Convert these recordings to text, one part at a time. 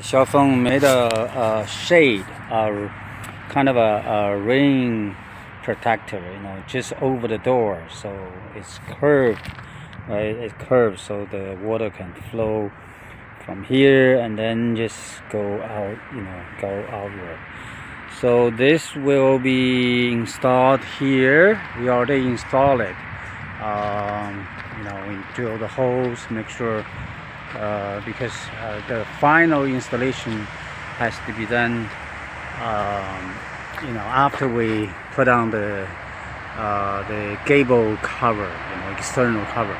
Xiaofeng made a shade, kind of a rain protector, just over the door, so it's curved, right? It's curved so the water can flow from here and then just go out, go outward. So this will be installed here. We already installed it. We drill the holes, make sure. Because the final installation has to be done after we put on the gable cover, external cover.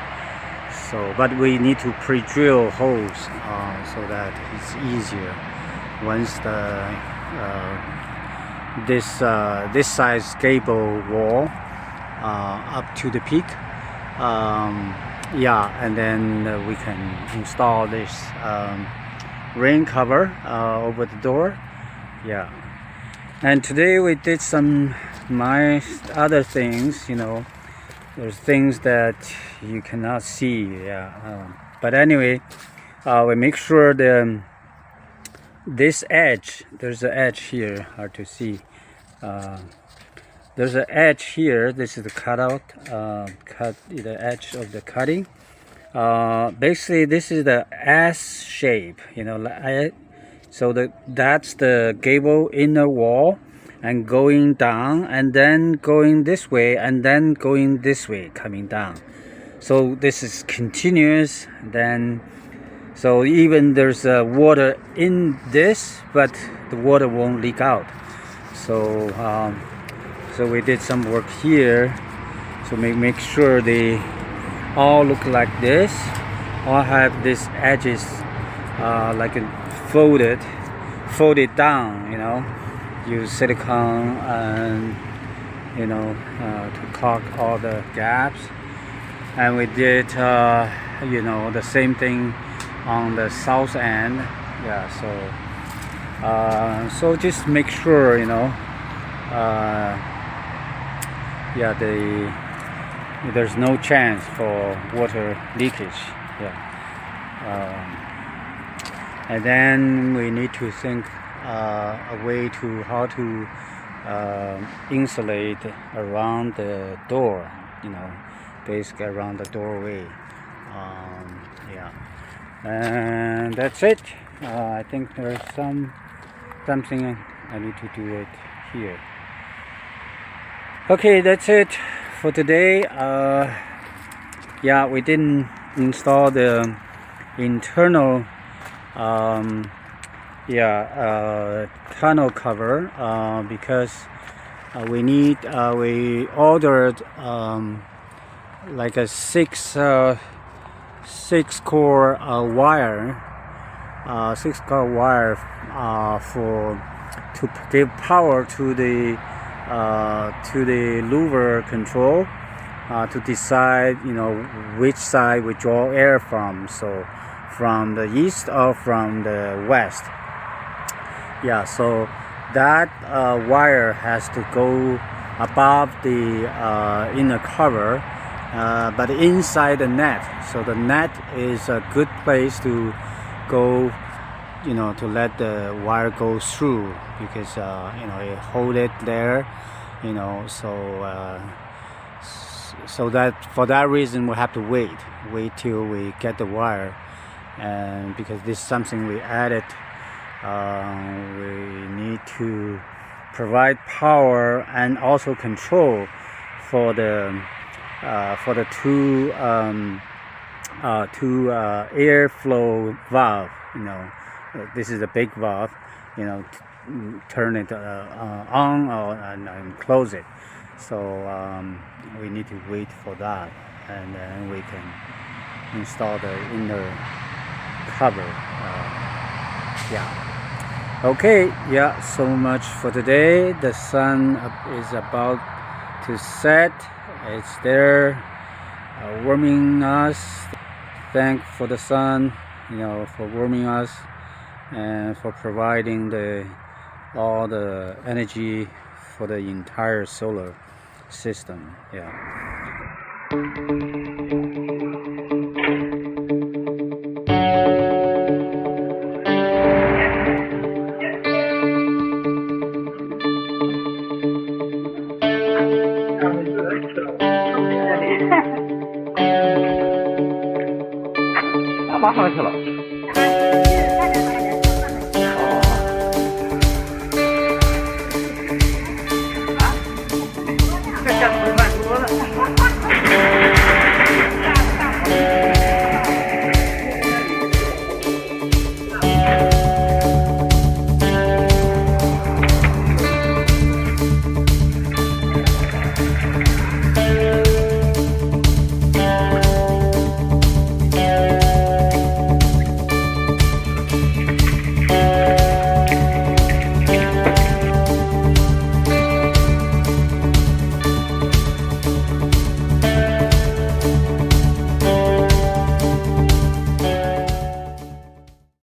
So but we need to pre-drill holes so that it's easier once the this size gable wall up to the peak. And then we can install this rain cover over the door. And today we did some other things. There's things that you cannot see. But anyway, we make sure this edge, there's an edge here, hard to see. There's an edge here. This is the cutout, the edge of the cutting. Basically, this is the S shape, so that's the gable inner wall, and going down, and then going this way, and then going this way, coming down. So this is continuous. Then, so even there's water in this, but the water won't leak out. So we did some work here to make sure they all look like this, all have these edges like folded down, use silicone and to caulk all the gaps. And we did the same thing on the south end. So just make sure there's no chance for water leakage. And then we need to think a way to how to insulate around the door, basically around the doorway. And that's it. I think there's something I need to do it here. Okay, that's it for today. We didn't install the internal tunnel cover because we ordered like a six core wire to give power to the louver control to decide which side we draw air from, so from the east or from the west. So that wire has to go above the inner cover, but inside the net. So the net is a good place to go, to let the wire go through, because you hold it there, so that for that reason we have to wait till we get the wire. And because this is something we added, we need to provide power and also control for the two airflow valve. This is a big valve, turn it on and close it. So we need to wait for that, and then we can install the inner cover. Okay, so much for today. The sun is about to set. It's there, warming us. Thank for the sun, for warming us and for providing all the energy for the entire solar system. 滑上来去了。